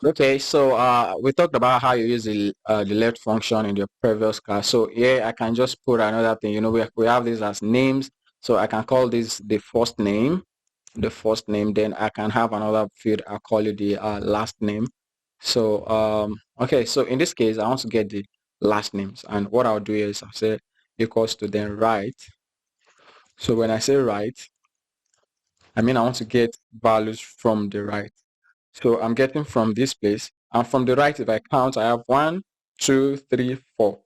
Okay, so we talked about how you use the left function in your previous class. So here I can just put another thing. You know, we have this as names. So I can call this the first name, then I can have another field. I'll call it the last name. So okay, so in this case I want to get the last names, and what I'll do is I'll say equals to then right. So when I say right, I mean I want to get values from the right. So I'm getting from this place, and from the right, if I count, I have 1, 2, 3, 4,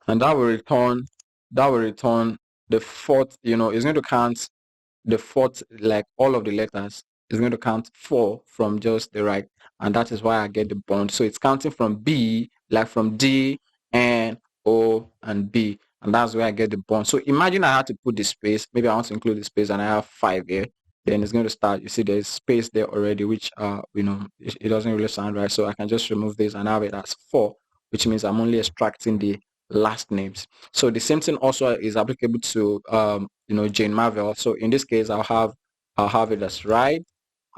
and that will return the fourth. You know, it's going to count the fourth, like all of the letters. It's going to count 4 from just the right, and that is why I get the bond. So it's counting from B, like from D, N, O, and B, and that's where I get the bond. So imagine I had to put the space. Maybe I want to include the space, and I have 5 here. Then it's going to start. You see, there's space there already, which it doesn't really sound right. So I can just remove this and have it as 4, which means I'm only extracting the last names. So the same thing also is applicable to Jane Marvel. So in this case, I'll have it as right,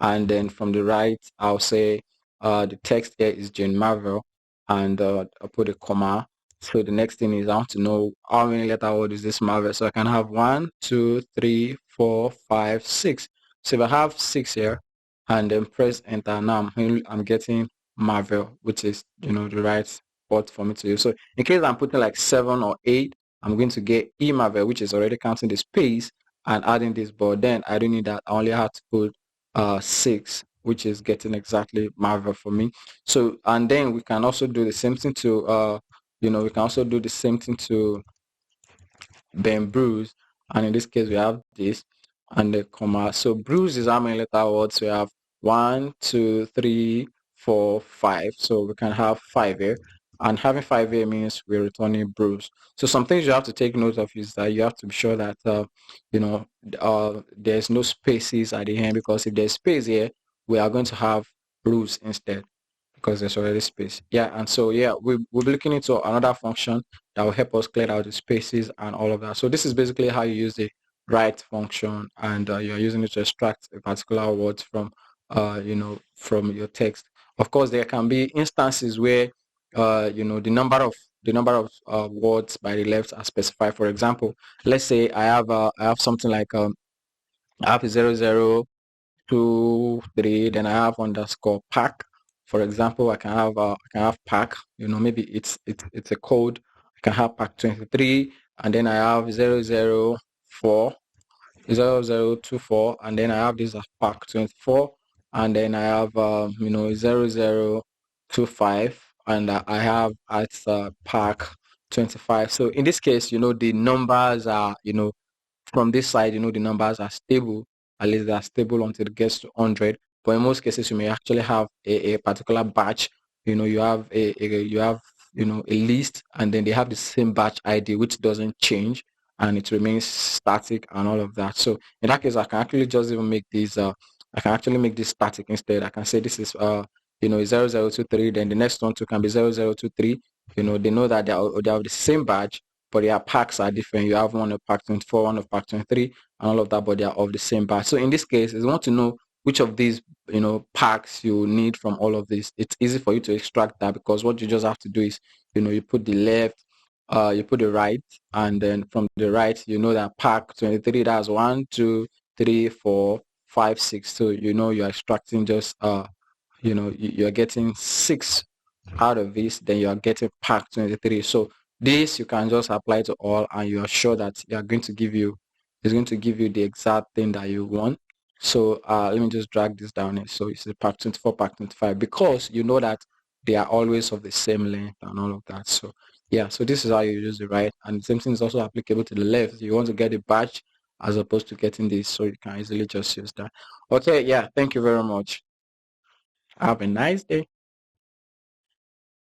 and then from the right, I'll say the text here is Jane Marvel, and I'll put a comma. So the next thing is I want to know how many letter word is this Marvel. So I can have 1, 2, 3, 4, 5, 6. So if I have 6 here, and then press enter, now I'm getting Marvel, which is the right word for me to use. So in case I'm putting like 7 or 8, I'm going to get E Marvel, which is already counting the space and adding this, but then I don't need that. I only have to put 6, which is getting exactly Marvel for me. So, and then we can also do the same thing to we can also do the same thing to Ben Bruce, and in this case we have this and the comma. So Bruce is how many letter words we have? 1, 2, 3, 4, 5. So we can have 5 here, and having 5 here means we're returning Bruce. So some things you have to take note of is that you have to be sure that there's no spaces at the end, because if there's space here, we are going to have Bruce instead, because there's already space. Yeah, and so yeah, we'll be looking into another function that will help us clear out the spaces and all of that. So this is basically how you use the right function, and you're using it to extract a particular word from from your text. Of course, there can be instances where the number of words by the left are specified. For example, let's say I have something like I have 0023, then I have underscore pack. For example, I can have pack. Maybe it's a code. I can have pack 23, and then I have 004 0024, and then I have this as pack 24, and then I have 0025, and I have at pack 25. So in this case, the numbers are from this side, the numbers are stable. At least they are stable until it gets to 100. But in most cases, you may actually have a particular batch. You have a list, and then they have the same batch ID, which doesn't change, and it remains static and all of that. So in that case, I can actually just even make these. I can actually make this static instead. I can say this is 0023. Then the next one too can be 0023. They know that they have the same batch, but their packs are different. You have one of pack 24, one of pack 23, and all of that, but they are of the same batch. So in this case, you want to know which of these packs you need from all of this. It's easy for you to extract that, because what you just have to do is you put the left, you put the right, and then from the right, that pack 23, that's 1, 2, 3, 4, 5, 6. So you're extracting just you're getting 6 out of this, then you are getting pack 23. So this you can just apply to all, and you are sure that it's going to give you the exact thing that you want. So let me just drag this down here. So it's a pack 24, pack 25, because you know that they are always of the same length and all of that. So yeah, so this is how you use the right, and the same thing is also applicable to the left. You want to get a batch as opposed to getting this, so you can easily just use that. Okay, yeah, thank you very much. Have a nice day.